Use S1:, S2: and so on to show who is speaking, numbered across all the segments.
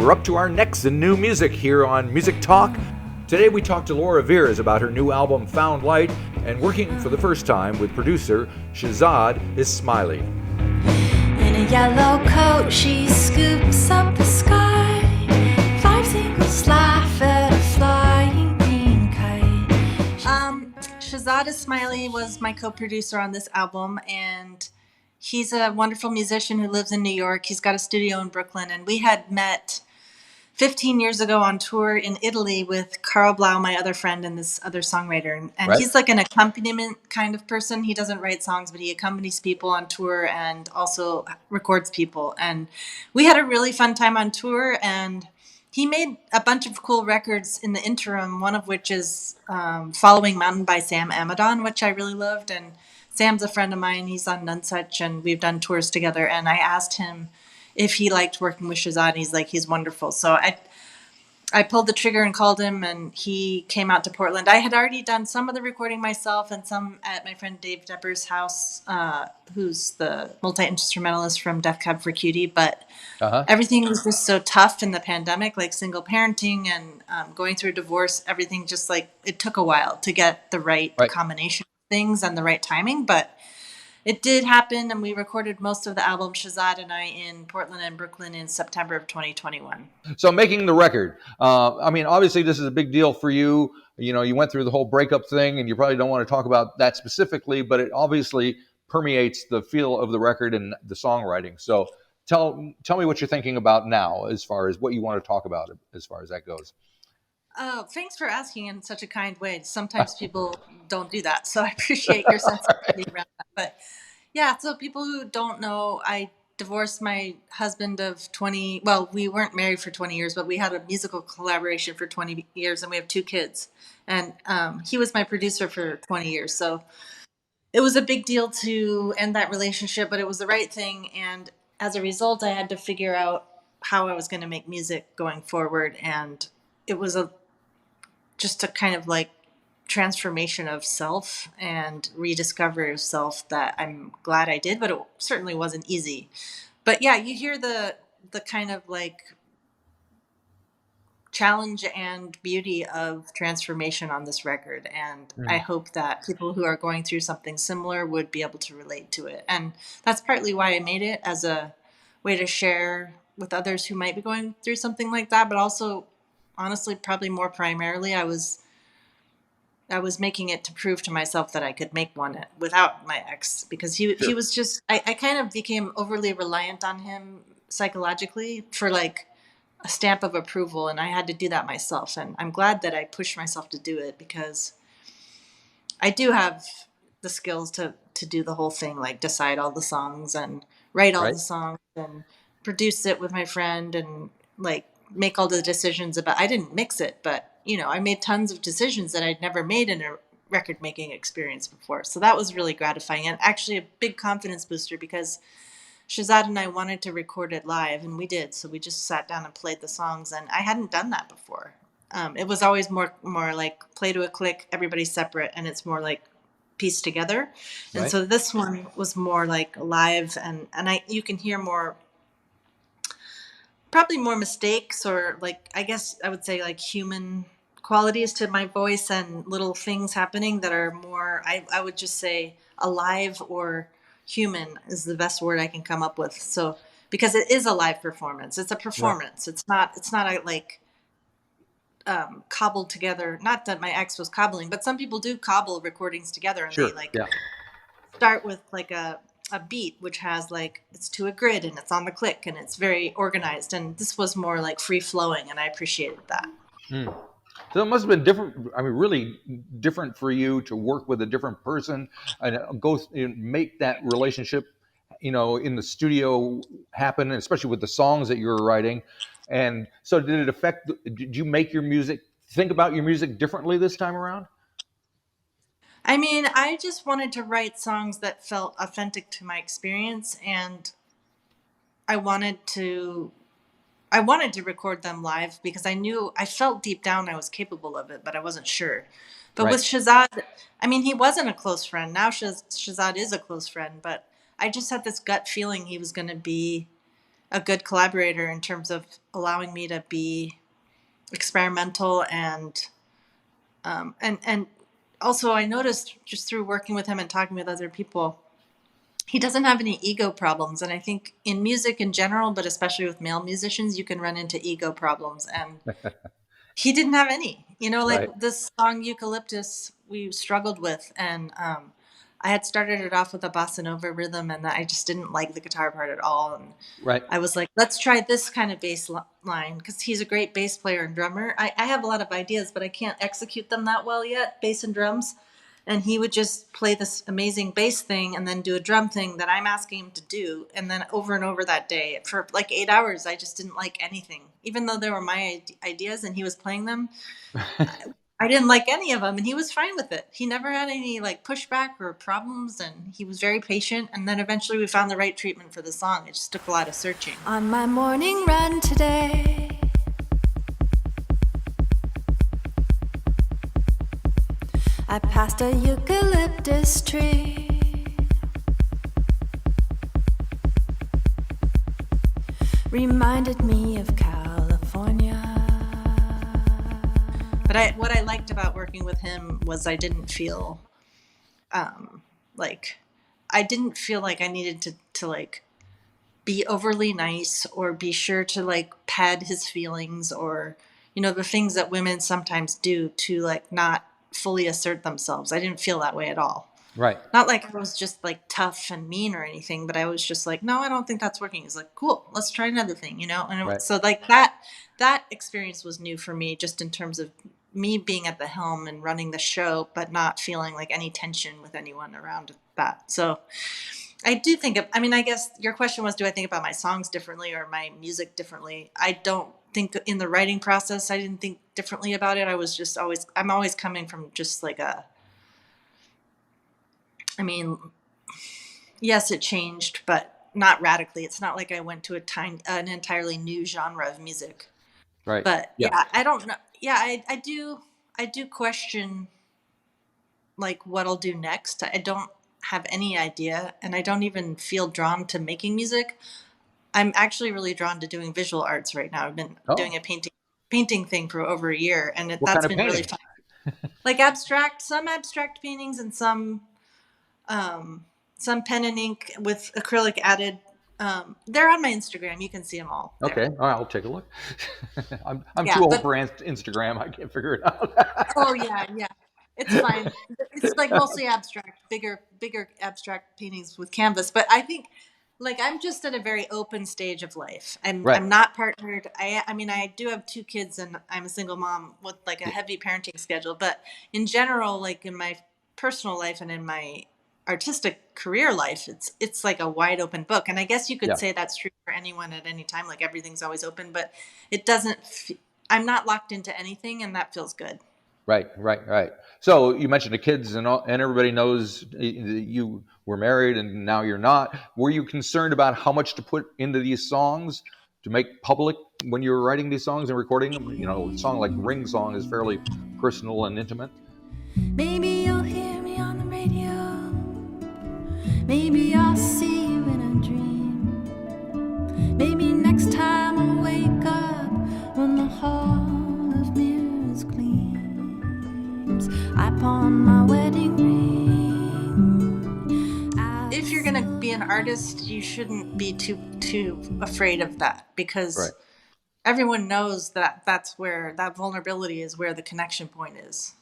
S1: we're up to our next in new music here on Music Talk. Today we talked to Laura Veirs about her new album Found Light, and working for the first time with producer Shahzad Ismaili.
S2: In a yellow coat she scoops up the sky. 5 seagulls laugh at a flying green kite.
S3: Shahzad Ismaili was my co-producer on this album, and he's a wonderful musician who lives in New York. He's got a studio in Brooklyn, and we had met 15 years ago on tour in Italy with Carl Blau, my other friend, and this other songwriter. And
S1: Right.
S3: He's like an accompaniment kind of person. He doesn't write songs, but he accompanies people on tour and also records people. And we had a really fun time on tour, and he made a bunch of cool records in the interim, one of which is Following Mountain by Sam Amadon, which I really loved. And Sam's a friend of mine. He's on Nonesuch, and we've done tours together. And I asked him if he liked working with Shahzad, and he's like, he's wonderful. So I pulled the trigger and called him, and he came out to Portland. I had already done some of the recording myself and some at my friend Dave Depper's house, who's the multi-instrumentalist from Death Cab for Cutie. But everything was just so tough in the pandemic, like single parenting and going through a divorce. Everything just like, it took a while to get the right combination of things and the right timing. But it did happen, and we recorded most of the album, Shahzad and I, in Portland and Brooklyn in September of 2021.
S1: So making the record, I mean, obviously this is a big deal for you. You know, you went through the whole breakup thing, and you probably don't want to talk about that specifically, but it obviously permeates the feel of the record and the songwriting. So tell me what you're thinking about now as far as what you want to talk about as far as that goes.
S3: Thanks for asking in such a kind way. Sometimes people don't do that, so I appreciate your sensitivity around that. But yeah, so people who don't know, I divorced my husband of 20, well, we weren't married for 20 years, but we had a musical collaboration for 20 years, and we have 2 kids. And he was my producer for 20 years, so it was a big deal to end that relationship, but it was the right thing. And as a result, I had to figure out how I was going to make music going forward, and it was just a kind of like transformation of self and rediscovery of self that I'm glad I did, but it certainly wasn't easy. But yeah, you hear the kind of like challenge and beauty of transformation on this record. And I hope that people who are going through something similar would be able to relate to it. And that's partly why I made it, as a way to share with others who might be going through something like that, but also honestly, probably more primarily, I was making it to prove to myself that I could make one without my ex, because he was just, I kind of became overly reliant on him psychologically for like a stamp of approval, and I had to do that myself. And I'm glad that I pushed myself to do it, because I do have the skills to do the whole thing, like decide all the songs and write all the songs and produce it with my friend and like make all the decisions about, I didn't mix it, but you know, I made tons of decisions that I'd never made in a record making experience before. So that was really gratifying, and actually a big confidence booster, because Shahzad and I wanted to record it live, and we did. So we just sat down and played the songs, and I hadn't done that before. It was always more like play to a click, everybody's separate, and it's more like pieced together. And so this one was more like live, and you can hear probably more mistakes, or like, I guess I would say like human qualities to my voice, and little things happening that are more, I would just say alive or human is the best word I can come up with. So, because it is a live performance, it's a performance. It's not a like cobbled together, not that my ex was cobbling, but some people do cobble recordings together, and they like start with like a beat, which has like, it's to a grid and it's on the click and it's very organized. And this was more like free flowing, and I appreciated that.
S1: So it must have been different. I mean, really different for you to work with a different person and go and make that relationship, you know, in the studio happen, especially with the songs that you were writing. And so did you make your music, think about your music differently this time around?
S3: I mean, I just wanted to write songs that felt authentic to my experience, and I wanted to record them live, because I felt deep down I was capable of it, but I wasn't sure. But with Shahzad, I mean, he wasn't a close friend. Now Shahzad is a close friend, but I just had this gut feeling he was going to be a good collaborator in terms of allowing me to be experimental and also I noticed just through working with him and talking with other people, he doesn't have any ego problems. And I think in music in general, but especially with male musicians, you can run into ego problems. And he didn't have any, like
S1: Right.
S3: this song Eucalyptus we struggled with. And I had started it off with a bossa nova rhythm and I just didn't like the guitar part at all. And
S1: Right.
S3: I was like, let's try this kind of bass line because he's a great bass player and drummer. I have a lot of ideas, but I can't execute them that well yet, bass and drums. And he would just play this amazing bass thing and then do a drum thing that I'm asking him to do. And then over and over that day for like 8 hours, I just didn't like anything. Even though they were my ideas and he was playing them, I didn't like any of them. And he was fine with it. He never had any like pushback or problems. And he was very patient. And then eventually we found the right treatment for the song. It just took a lot of searching.
S2: On my morning run today, I passed a eucalyptus tree. Reminded me of California.
S3: But what I liked about working with him was I didn't feel like I needed to like be overly nice or be sure to like pad his feelings or the things that women sometimes do to like not fully assert themselves. I didn't feel that way at all.
S1: Right.
S3: Not like I was just like tough and mean or anything, but I was just like, no, I don't think that's working. He's like, cool, let's try another thing, And
S1: Right.
S3: so like that experience was new for me, just in terms of me being at the helm and running the show, but not feeling like any tension with anyone around that. So I do think I guess your question was, do I think about my songs differently or my music differently? I don't think in the writing process, I didn't think differently about it. I'm always coming from just like yes, it changed, but not radically. It's not like I went to an entirely new genre of music.
S1: Right.
S3: But yeah, I don't know. Yeah, I do question like what I'll do next. I don't have any idea, and I don't even feel drawn to making music. I'm actually really drawn to doing visual arts right now. I've been doing a painting thing for over a year, and
S1: What
S3: that's
S1: kind of
S3: been
S1: painting?
S3: really fun. Like some abstract paintings and some pen and ink with acrylic added. They're on my Instagram. You can see them all.
S1: Okay.
S3: There.
S1: All right, I'll take a look. I'm
S3: Yeah,
S1: too old for Instagram. I can't figure it out.
S3: oh yeah, it's fine. It's like mostly abstract, bigger abstract paintings with canvas. But I think, like, I'm just at a very open stage of life.
S1: Right.
S3: I'm not partnered. I do have 2 kids, and I'm a single mom with like a heavy parenting schedule. But in general, like in my personal life and in my artistic career life, it's like a wide open book. And I guess you could
S1: Yeah.
S3: say that's true for anyone at any time. Like everything's always open, but it doesn't. I'm not locked into anything, and that feels good.
S1: Right. So you mentioned the kids, and everybody knows that you were married, and now you're not. Were you concerned about how much to put into these songs to make public when you were writing these songs and recording them? A song like "Ring Song" is fairly personal and intimate.
S2: Maybe you'll hear me on the radio. Maybe I'll see you in a dream. Maybe next time I wake up when the hall of mirrors gleams, I pawn my wedding ring.
S3: If you're going to be an artist, you shouldn't be too afraid of that, because everyone knows that that's where that vulnerability is, where the connection point is,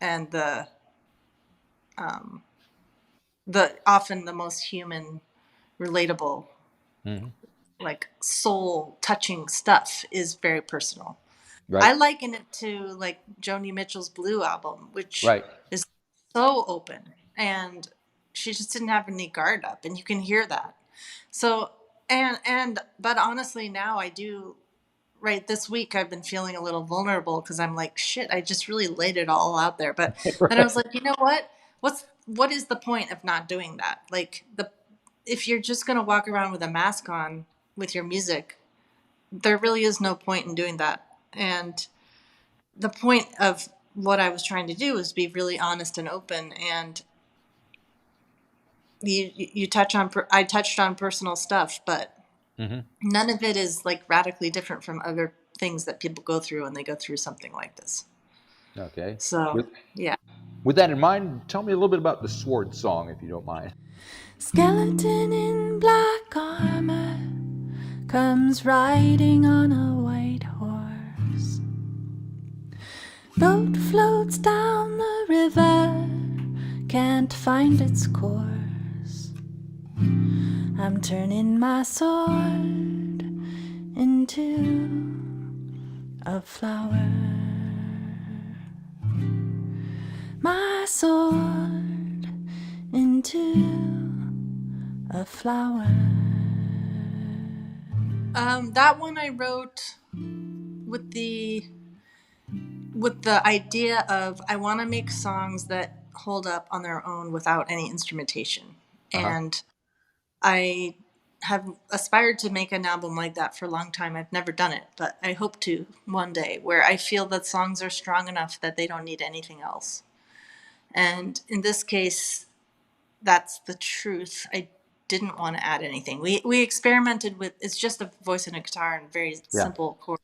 S3: and the often the most human, relatable, like soul touching stuff is very personal.
S1: Right.
S3: I liken it to like Joni Mitchell's Blue album, which is so open, and she just didn't have any guard up, and you can hear that. So but honestly, now I do. Right, this week I've been feeling a little vulnerable because I'm like, shit, I just really laid it all out there. But then I was like, you know what? What is the point of not doing that? Like if you're just gonna walk around with a mask on with your music, there really is no point in doing that. And the point of what I was trying to do was be really honest and open. And I touched on personal stuff, but None of it is like radically different from other things that people go through when they go through something like this.
S1: Okay.
S3: So,
S1: With
S3: yeah.
S1: with that in mind, tell me a little bit about the Sword song, if you don't mind.
S2: Skeleton in black armor comes riding on a white horse. Boat floats down the river, can't find its course. I'm turning my sword into a flower. My sword into a flower.
S3: That one I wrote with the idea of I want to make songs that hold up on their own without any instrumentation.
S1: Uh-huh.
S3: And I have aspired to make an album like that for a long time. I've never done it, but I hope to one day, where I feel that songs are strong enough that they don't need anything else. And in this case, that's the truth. I didn't want to add anything. We experimented with, it's just a voice and a guitar and very
S1: Yeah.
S3: simple chords.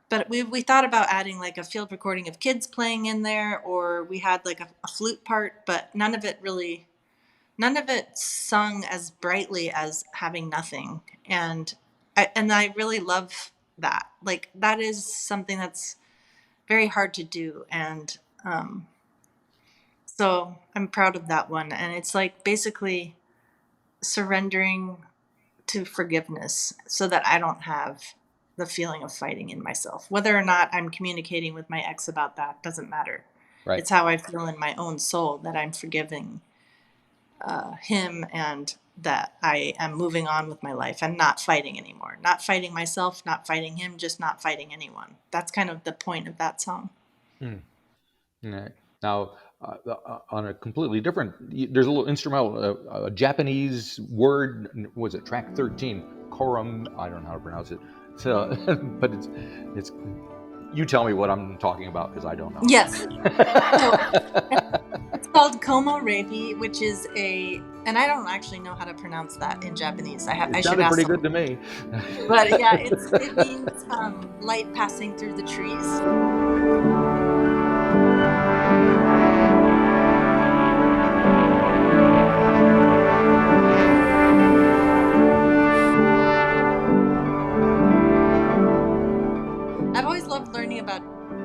S3: But we thought about adding like a field recording of kids playing in there, or we had like a flute part, but none of it sung as brightly as having nothing. And I really love that. Like, that is something that's very hard to do. And so I'm proud of that one. And it's like basically surrendering to forgiveness so that I don't have the feeling of fighting in myself. Whether or not I'm communicating with my ex about that doesn't matter.
S1: Right.
S3: It's how I feel in my own soul that I'm forgiving him, and that I am moving on with my life and not fighting anymore. Not fighting myself, not fighting him, just not fighting anyone. That's kind of the point of that song.
S1: Yeah. Now, on a completely different, there's a little instrumental, a Japanese word. Was it track 13? Korum. I don't know how to pronounce it. So, but it's. You tell me what I'm talking about, because I don't know.
S3: Yes. So, it's called Komo Rebi, which is and I don't actually know how to pronounce that in Japanese. I
S1: It
S3: should
S1: sounded
S3: ask
S1: pretty
S3: someone.
S1: good to me.
S3: But yeah, it means light passing through the trees. I've always loved learning about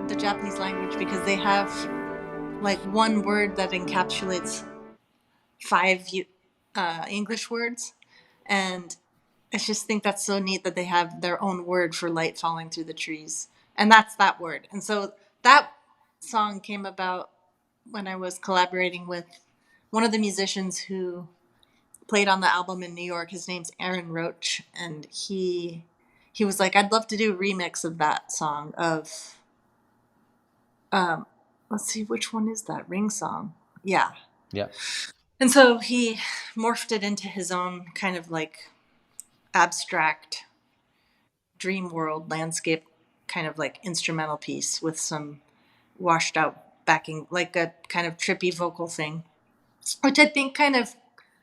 S3: the Japanese language because they have like one word that encapsulates 5 English words. And I just think that's so neat that they have their own word for light falling through the trees. And that's that word. And so that song came about when I was collaborating with one of the musicians who played on the album in New York. His name's Aaron Roach. And he was like, I'd love to do a remix of that song of, let's see, which one is that? Ring Song. Yeah.
S1: Yeah.
S3: And so he morphed it into his own kind of like abstract dream world landscape, kind of like instrumental piece with some washed out backing, like a kind of trippy vocal thing, which I think kind of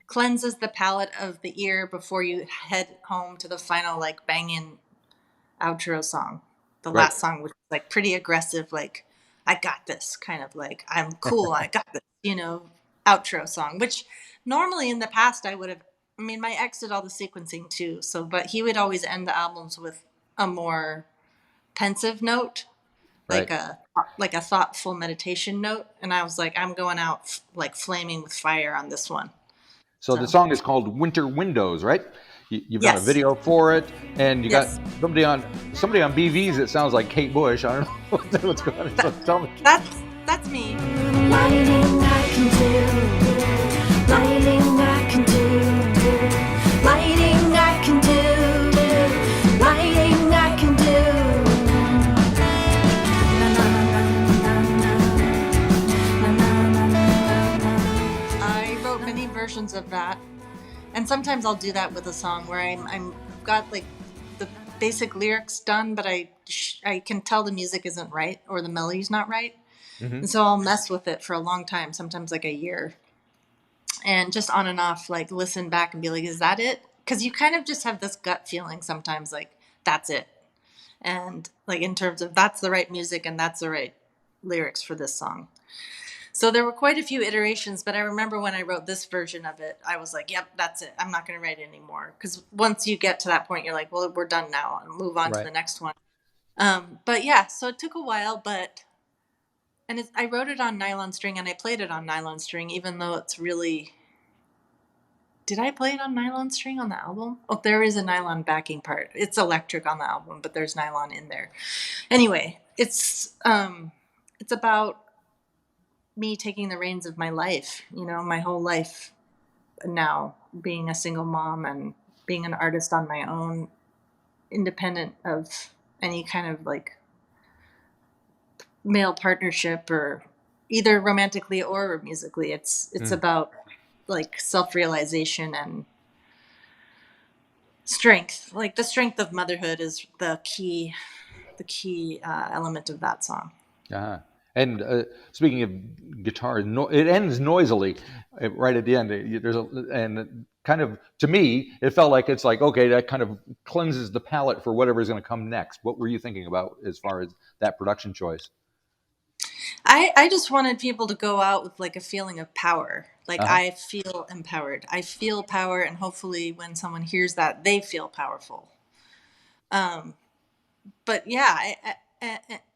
S3: cleanses the palate of the ear before you head home to the final like banging outro song. The
S1: Right.
S3: last song, which is like pretty aggressive, like I got this, kind of like I'm cool, I got this, outro song, which normally in the past I would have. I mean, my ex did all the sequencing too, so but he would always end the albums with a more pensive note,
S1: Right.
S3: like a thoughtful meditation note, and I was like, I'm going out like flaming with fire on this one.
S1: So the
S3: So
S1: song is called Winter Windows, right? You've done a
S3: yes,
S1: video for it, and you got
S3: yes,
S1: somebody on BVs that sounds like Kate Bush. I don't know what's going on. So tell me.
S3: that's me.
S2: Lighting I can do, lighting I can do, lighting I can do, lighting I can do. Na, na, na, na, na, na, na, na, na.
S3: I wrote many versions of that, and sometimes I'll do that with a song where I'm got like the basic lyrics done, but I can tell the music isn't right or the melody's not right, and so I'll mess with it for a long time, sometimes like a year, and just on and off, like listen back and be like, is that it? because you kind of just have this gut feeling sometimes, like that's it, and like in terms of that's the right music and that's the right lyrics for this song. So there were quite a few iterations, but I remember when I wrote this version of it, I was like, yep, that's it. I'm not going to write it anymore. Because once you get to that point, you're like, well, we're done now and move on to
S1: Right.
S3: the next one. But yeah, so it took a while, and I wrote it on nylon string and I played it on nylon string, even though it's really, did I play it on nylon string on the album? Oh, there is a nylon backing part. It's electric on the album, but there's nylon in there. Anyway, it's about me taking the reins of my life, my whole life now, being a single mom and being an artist on my own, independent of any kind of like male partnership, or either romantically or musically. It's about like self-realization and strength. Like the strength of motherhood is the key element of that song.
S1: Uh-huh. And speaking of guitar, it ends noisily right at the end. And kind of, to me, it felt like it's like, okay, that kind of cleanses the palette for whatever's going to come next. What were you thinking about as far as that production choice?
S3: I just wanted people to go out with like a feeling of power. Like
S1: Uh-huh.
S3: I feel empowered. I feel power, and hopefully when someone hears that, they feel powerful. But yeah,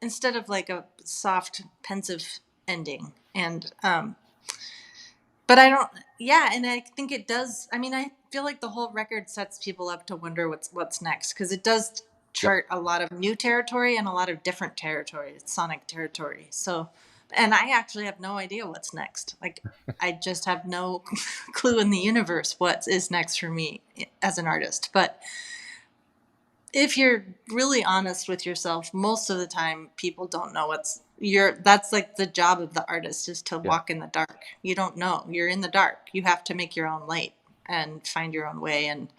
S3: instead of like a soft, pensive ending, and but I don't. Yeah, and I think it does. I mean, I feel like the whole record sets people up to wonder what's next, because it does
S1: Yep.
S3: chart a lot of new territory and a lot of different territory, sonic territory. So, and I actually have no idea what's next. Like, I just have no clue in the universe what is next for me as an artist. But if you're really honest with yourself, most of the time people don't know that's like the job of the artist, is to
S1: Yeah.
S3: walk in the dark. You don't know. You're in the dark. You have to make your own light and find your own way, and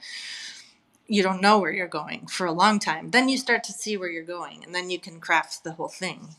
S3: you don't know where you're going for a long time. Then you start to see where you're going, and then you can craft the whole thing.